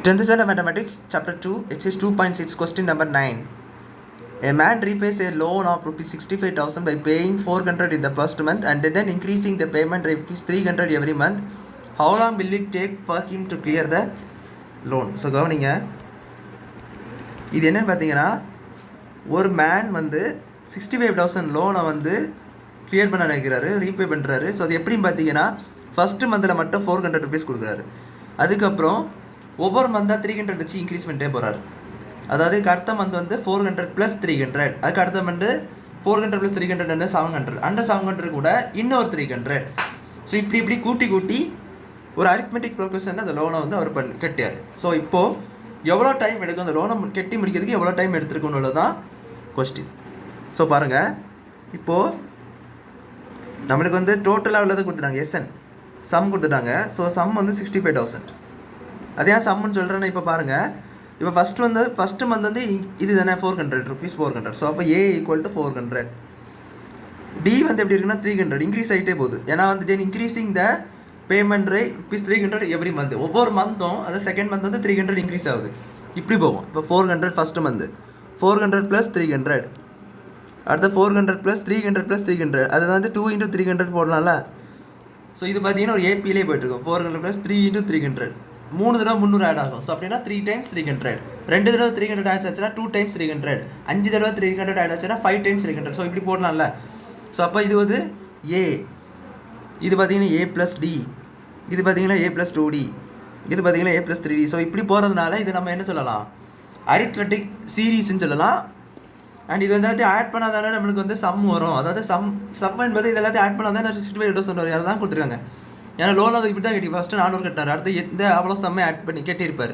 10th Standard Mathematics, Chapter 2, Exercise 2.6, Question number 9. A man repays a loan of rupees 65,000 by paying 400 in the first month and then increasing the payment rupees 300 every month. How long will it take for him to clear the loan? So, கவனிங்க இது என்னன்னு பார்த்தீங்கன்னா ஒரு man வந்து 65,000 லோனை வந்து clear பண்ண நினைக்கிறாரு, ரீபே பண்ணுறாரு. ஸோ அது எப்படின்னு பார்த்தீங்கன்னா ஃபஸ்ட்டு மந்தில் மட்டும் 400 ருபீஸ் கொடுக்குறாரு. அதுக்கப்புறம் ஒவ்வொரு மந்தாக 300 வச்சு இன்க்ரீஸ் பண்ணிட்டே போகிறார். அதாவது அடுத்த மந்த் வந்து 400 + 300, அதுக்கு அடுத்த மந்த் 400 + 300 வந்து 700, அந்த 700 கூட இன்னொரு 300. ஸோ இப்படி கூட்டி ஒரு அரித்மெட்டிக் ப்ரோக்ரஷனில் அந்த லோனை வந்து அவர் கட்டியார். ஸோ இப்போது எவ்வளோ டைம் எடுக்கும் அந்த லோனை கட்டி முடிக்கிறதுக்கு எவ்வளோ டைம் எடுத்துருக்குன்னு தான் கொஸ்டின். ஸோ பாருங்கள், இப்போது நம்மளுக்கு வந்து டோட்டலாக உள்ளதை கொடுத்துட்டாங்க, எஸ்என் சம் கொடுத்துட்டாங்க. ஸோ சம் வந்து 65,000. அது ஏன் சம்முன்னு சொல்கிறேன்னா இப்போ பாருங்கள், இப்போ ஃபஸ்ட்டு மந்த் வந்து இது தானே 400 ருபீஸ் 400. ஸோ அப்போ A = 400. D வந்து எப்படி இருக்குன்னா 300 இன்க்ரீஸ் ஆகிட்டே போகுது. ஏன்னா வந்துட்டு increasing the payment rate rupees 300 every month. ஒவ்வொரு மந்த்தும் அதாவது செகண்ட் மந்த் வந்து 300 இன்க்ரீஸ் ஆகுது. இப்படி போகும். இப்போ 400 ஃபஸ்ட்டு மந்த் 400 + 300, அடுத்த 400 + 300 + 300, அது வந்து 2 × 300 போடலாம்ல. ஸோ இது பார்த்தீங்கன்னா ஒரு ஏபிலே போய்ட்டுருக்கும். 400 + 3 × 300 3 தடவை 300 ஆட் ஆகும். ஸோ அப்படின்னா 3 × 300, 2 தடவை 300 ஆட் ஆச்சுன்னா 2 × 300, 5 தடவை 300 ஆட் ஆச்சுன்னா 5 × 300. ஸோ இப்படி போடலாம்ல. ஸோ அப்போ இது வந்து A, இது பார்த்தீங்கன்னா A + D, இது பார்த்தீங்கன்னா A + 2D, இது பார்த்தீங்கன்னா A + 3D. ஸோ இப்படி போகிறதுனால இது நம்ம என்ன சொல்லலாம், அரித்மெட்டிக் சீரீஸ்ன்னு சொல்லலாம். அண்ட் இது வந்து ஆட் பண்ணாதானே நம்மளுக்கு வந்து சம் வரும். அதாவது சம் என்பது இது எல்லாத்தையும் ஆட் பண்ணால் தான் 65,000 வரும். அதை தான் கொடுத்துருக்காங்க. ஏன்னா லோன் அது இப்படி தான் கட்டி ஃபஸ்ட்டு 400 கட்டினார், அடுத்து எந்த அவ்வளோ சம்மை ஆட் பண்ணி கட்டியிருப்பார்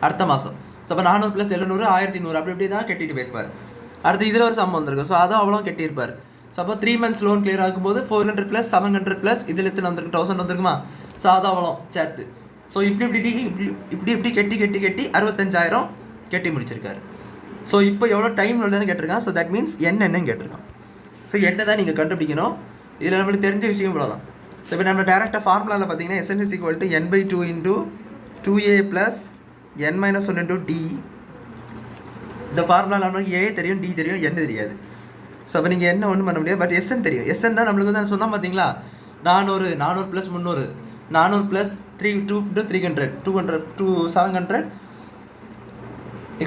அடுத்த மாதம். ஸோ அப்போ 400 + 700 1100 அப்படி தான் கட்டிட்டு போயிருப்பார். அடுத்து இதில் ஒரு சம் வந்திருக்கும். ஸோ அதுவும் அவ்வளோ கட்டியிருப்பார். ஸோ அப்போ 3 மந்த்ஸ் லோன் கிளியர் ஆகும்போது 400 + 700 + இதில் எத்தனை வந்திருக்கு 1000 வந்திருக்குமா. ஸோ அது அவ்வளோ சேர்த்து. ஸோ இப்படி கட்டி 65,000 கட்டி முடிச்சிருக்காரு. ஸோ இப்போ எவ்வளோ டைம் உள்ளதுன்னு கேட்டிருக்கான். ஸோ தட் மீன்ஸ் என்னன்னு கேட்டிருக்கான். ஸோ என்ன தான் நீங்கள் கண்டுபிடிக்கணும். இதில் நம்மளுக்கு தெரிஞ்ச விஷயம் இவ்வளோ தான். ஸோ இப்போ நம்ம டேரெக்டாக ஃபார்முலாவில் பார்த்தீங்கன்னா Sn = n/2 × 2a + n - 1 × d. இந்த ஃபார்முலாவில் நம்மளுக்கு A தெரியும், D தெரியும், n தெரியாது. ஸோ அப்போ நீங்கள் என்ன ஒன்றும் பண்ண முடியாது. பட் Sn தெரியும். Sn தான் நம்மளுக்கு வந்து சொன்னால் பார்த்தீங்களா, 400 + 300, 400 + 3 2 × 300 200 700,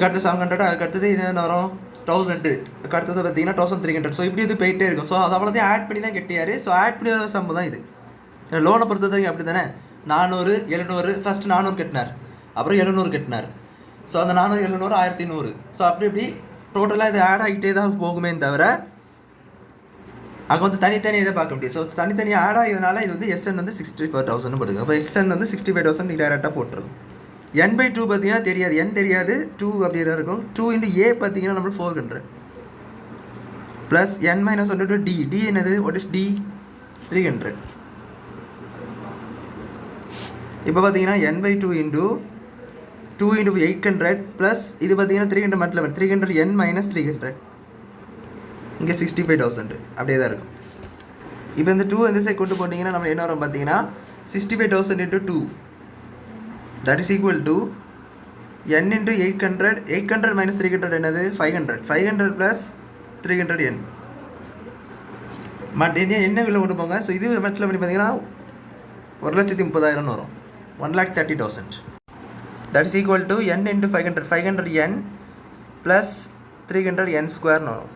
அடுத்து 700, அதுக்கடுத்தது இது என்ன வரும் 1000, அடுத்தது பார்த்தீங்கன்னா 1300. ஸோ இப்படி இது போயிட்டே இருக்கும். ஸோ அது அவ்வளோத்தையும் ஆட் பண்ணி தான் கட்டியார். ஸோ ஆட் பண்ணி வர சம்பவம் தான் இது. லோனை பொறுத்தவரைக்கும் அப்படி தானே, 400 700 ஃபஸ்ட்டு 400 கட்டினார், அப்புறம் 700 கட்டினார். ஸோ அந்த 400 700 1100. ஸோ அப்படி டோட்டலாக இது ஆட் ஆகிட்டே தான் போகுமே தவிர அங்கே வந்து தனித்தனி இதை பார்க்க முடியும். ஸோ தனித்தனி ஆட் ஆகியதுனால இது வந்து Sn வந்து 64,000 போடுங்க. அப்போ Sn வந்து 65,000 நீங்கள் டேரெக்டாக போட்டுருக்கும். n/2 பார்த்தீங்கன்னா தெரியாது, n தெரியாது, 2 அப்படி தான் இருக்கும். 2 × A பார்த்தீங்கன்னா நம்மளுக்கு 400 + n - 1 × D. D என்னது, வாட் இஸ் D? 300. இப்போ பார்த்தீங்கன்னா n/2 × 2 × 800 ப்ளஸ் இது பார்த்தீங்கன்னா 300 மட்டும் 300 n - 300, இங்கே 65,000 அப்படியே தான் இருக்கும். இப்போ இந்த 2 இந்த சைட் கொண்டு போட்டிங்கன்னா நம்ம என்ன வரும் பார்த்தீங்கன்னா 65,000 × 2, that is equal to n × 800. 800 - 300 என்னது 500. 500 + 300 n. பட் இது என்ன விலை கொண்டு போங்க. ஸோ இது மட்டும் பண்ணி பார்த்தீங்கன்னா 1,30,000 வரும், 1,30,000. that is equal to n × 500, 500 n + 300 n² வரும்.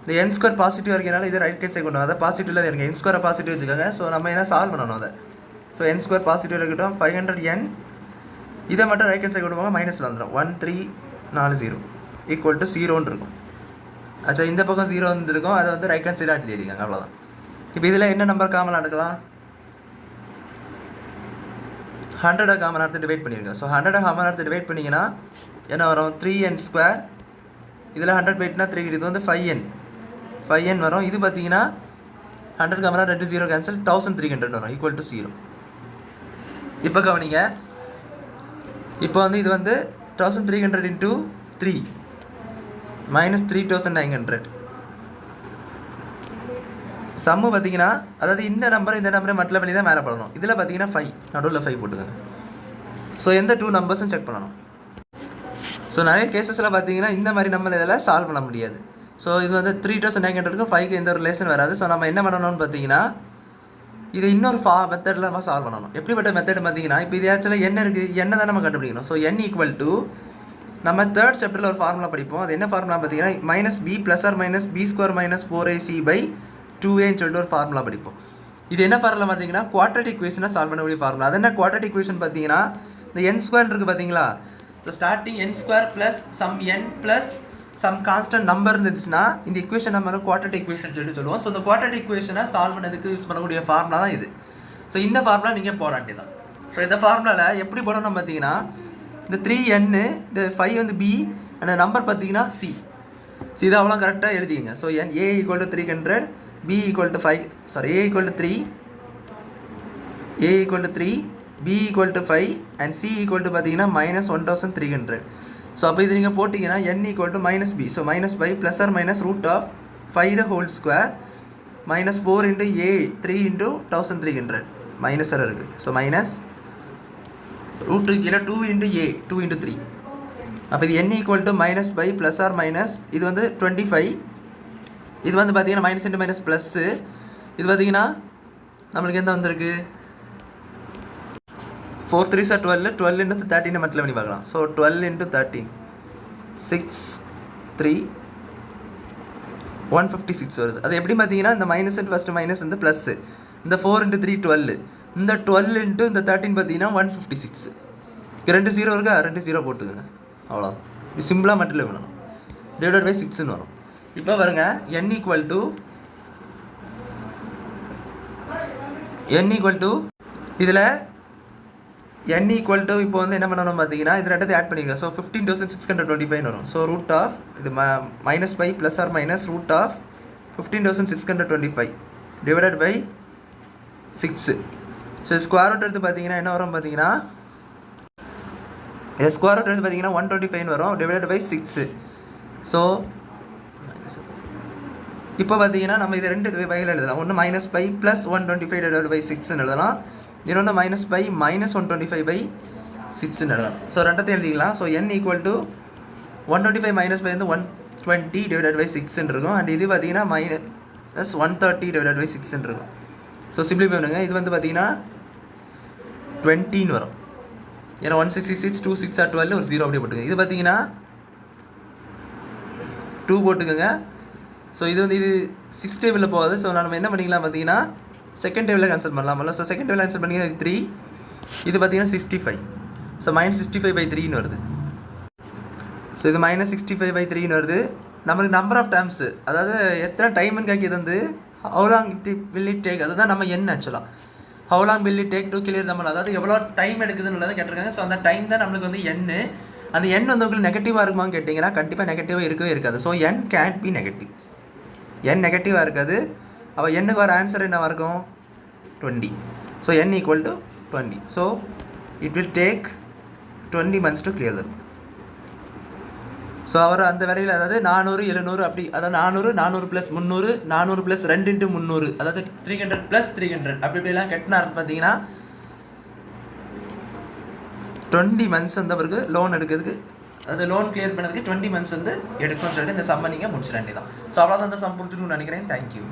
இந்த n² பாசிட்டிவ் இருக்கிறனால இதை ரைட் ஹேண்ட் சைடு கொண்டு வரும். அதை பாசிட்டிவில் இருங்க, n² பாசிட்டிவ் வச்சுக்கோங்க. ஸோ நம்ம என்ன சால்வ் பண்ணணும் அதை. ஸோ n² பாசிட்டிவ் இருக்கட்டும், 500 n இதை மட்டும் ரைட் ஹேண்ட் சைடு கொண்டு போங்க, மைனஸில் வந்துடும் 1340 = 0ன்னு இருக்கும். ஆச்சா, இந்த பக்கம் 0 வந்துருக்கும், அதை வந்து ரைட் ஹேண்ட் சைடாக எழுதிருக்காங்க, அவ்வளோதான். இப்போ இதில் என்ன நம்பர் காமனாக எடுக்கலாம், 100 காமனாக எடுத்து டிவைட் பண்ணியிருக்கேன். ஸோ 100 காமனாக எடுத்து டிவைட் பண்ணிங்கன்னா என்ன வரும், 3n². இதில் 100 போயிட்டுனா 3, இது வந்து 5n வரும். இது பார்த்தீங்கன்னா 100 காமனாக 2 0 கேன்சல், 1300 வரும், = 0. இப்போ கவனிங்க, இப்போ வந்து இது வந்து 1300 × 3 - 3,900. சம்மு பார்த்தீங்கன்னா அதாவது இந்த நம்பரை மல்டிப்ளை பண்ணி தான் மேலே பண்ணணும். இதில் பார்த்தீங்கன்னா 5 நடுவில் 5 போட்டுக்கோங்க. ஸோ எந்த 2 நம்பர்ஸும் செக் பண்ணணும். ஸோ நிறைய கேசஸில் பார்த்தீங்கன்னா இந்த மாதிரி நம்ம இதெல்லாம் சால்வ் பண்ண முடியாது. ஸோ இது வந்து 3900க்கு 5க்கு எந்த ஒரு ரிலேஷன் வராது. ஸோ நம்ம என்ன பண்ணணும்னு பார்த்தீங்கன்னா இது இன்னொரு மெத்தடில் நம்ம சால்வ் பண்ணணும். எப்படிப்பட்ட மெத்தட் பார்த்தீங்கன்னா இப்போ இது ஆக்சுவலாக என்ன இருக்குது, என்ன தான் நம்ம கண்டுபிடிக்கணும். ஸோ n ஈக்குவல் டு நம்ம தேர்ட் சாப்டரில் ஒரு ஃபார்முலா படிப்போம். அது என்ன ஃபார்முலா பார்த்தீங்கன்னா -b ± b² - 4ac/2aன்னு சொல்லிட்டு ஒரு ஃபார்முலா படிப்போம். இது என்ன ஃபார்முலா பார்த்தீங்கன்னா குவாட்ரேட்டிக் ஈக்குவேஷனை சால்வ் பண்ணக்கூடிய ஃபார்முலா. அது என்ன குவாட்ரேட்டிக் ஈக்குவேஷன் பார்த்தீங்கன்னா இந்த n² இருக்குது பார்த்தீங்களா. So starting n² plus some n plus some constant number இருந்துச்சுன்னா இந்த ஈக்குவேஷன் நம்ம குவாட்ரேட்டிக் ஈக்குவேஷன் சொல்லுவோம். ஸோ இந்த குவாட்ரேட்டிக் ஈக்குவேஷனை சால்வ் பண்ணதுக்கு யூஸ் பண்ணக்கூடிய ஃபார்முலா தான் இது. ஸோ இந்த ஃபார்முலா நீங்கள் போட வேண்டியதான். ஸோ இந்த ஃபார்முலாவில் எப்படி போடணும் பார்த்தீங்கன்னா இந்த 3n இந்த 5 வந்து b அந்த நம்பர் பார்த்தீங்கன்னா c. ஸோ இது அவ்வளோ கரெக்டாக எழுதிங்க. So a equal to 300, b equal to 5, sorry a equal to 3, a equal to 3, b equal to 5 and c equal to பார்த்தீங்கன்னா -1300. ஸோ அப்போ இது நீங்கள் போட்டிங்கன்னா n equal to -b. So -5 plus or minus √5 the whole square -4 × a 3 × 1300 minus இருக்குது. So minus √2 கீழே 2 × a 2 × 3. அப்போ இது n equal to -5 plus or minus இது வந்து 25. இது வந்து பார்த்தீங்கன்னா மைனஸ் இன்ட்டு மைனஸ் ப்ளஸ்ஸு. இது பார்த்தீங்கன்னா நம்மளுக்கு எந்த வந்திருக்கு 4 3s are 12, 12 × 13 மட்டில் பண்ணி பார்க்கலாம். ஸோ 12 × 13 6 3 156 வருது. அது எப்படி பார்த்தீங்கன்னா இந்த மைனஸ் ஃபஸ்ட்டு மைனஸ் வந்து ப்ளஸ்ஸு, இந்த 4 × 3 12, இந்த 12 × இந்த 13 பார்த்தீங்கன்னா 156. 2 0 இருக்கா, 2 0 போட்டுக்கோங்க. அவ்வளோ இது சிம்பிளாக மட்டில் பண்ணணும். டிவைடட் பை 6ன்னு வரும். இப்போ பாருங்க n ஈக்குவல் டு இதில் n ஈக்குவல் டு இப்போ வந்து என்ன பண்ணணும் பார்த்தீங்கன்னா இது ரெண்டத்தை ஆட் பண்ணிக்க. ஸோ 15,625 வரும். ஸோ ரூட் ஆஃப் இது -5 plus or minus √15,625 divided by 6. So square root எடுத்து பார்த்தீங்கன்னா என்ன வரும் பார்த்தீங்கன்னா இது ஸ்கொயர் ரூட் எடுத்து பார்த்தீங்கன்னா 125 வரும் டிவைடட் பை 6. ஸோ இப்போ பார்த்தீங்கன்னா நம்ம இது ரெண்டு வகையில் எழுதலாம். ஒன்று -5 ப்ளஸ் 125 டிவைடட் பை 6ன்னு எழுதலாம். இன்னொன்று -5 -125 by 6ன்னு எழுதலாம். ஸோ ரெண்டத்தையும் எழுதிக்கலாம். ஸோ n ஈக்குவல் டு 125 -5 வந்து 120 டிவைடட் பை 6ன்னு இருக்கும். அண்ட் இது பார்த்தீங்கன்னா -130 டிவைடட் பை 6ன்னு இருக்கும். ஸோ சிம்பிளிஃபை பண்ணுங்க. இது வந்து பார்த்தீங்கன்னா 20ன்னு வரும். ஏன்னா 166 2 6 are 12 ஒரு 0 அப்படியே போட்டுக்கோங்க. இது பார்த்தீங்கன்னா 2 போட்டுக்கோங்க. ஸோ இது வந்து இது 6 டேபிளில் போகாது. ஸோ நம்ம என்ன பண்ணிக்கலாம் பார்த்தீங்கன்னா செகண்ட் டேபிளில் கேன்சல் பண்ணலாமல்ல. ஸோ செகண்ட் டேபிளில் கேன்சல் பண்ணிங்கன்னா 3, இது பார்த்தீங்கன்னா 65. ஸோ -65/3ன்னு வருது. ஸோ இது -65/3ன்னு வருது. நமக்கு நம்பர் ஆஃப் டைம்ஸு, அதாவது எத்தனை டைம்னு கேட்குது வந்து how long will it take, அதுதான் நம்ம என்ன ஆக்சுவலாக how long will it take to clear நம்ம, அதாவது எவ்வளோ டைம் எடுக்குதுன்னு கேட்டிருக்காங்க. ஸோ அந்த டைம் தான் நம்மளுக்கு வந்து n. அந்த n வந்து உங்களுக்கு நெகட்டிவாக இருக்குமான்னு கேட்டிங்கன்னா கண்டிப்பாக நெகட்டிவாக இருக்கவே இருக்காது. So n can't be negative. n நெகட்டிவாக இருக்காது. அப்போ என்னக்கு வர ஆன்சர் என்னவாக இருக்கும் 20. So n equal to 20. So it will take 20 months to clear that. So அவர் அந்த வேலையில் அதாவது 400 700 அப்படி, அதாவது 400 + 300 400 + 2 × 300 அதாவது 300 + 300 அப்படி இப்படிலாம் கட்டினார் பார்த்தீங்கன்னா 20 months வந்து அவருக்கு லோன் எடுக்கிறதுக்கு, அது லோன் கிளியர் பண்ணதுக்கு 20 months வந்து எடுக்கணும்னு சொல்லிட்டு இந்த சம்மை நீங்கள் முடிச்சிட வேண்டியதான். ஸோ அவ்வளோதான் இந்த சம் புரிஞ்சுக்கணும்னு நினைக்கிறேன். தேங்க்யூ.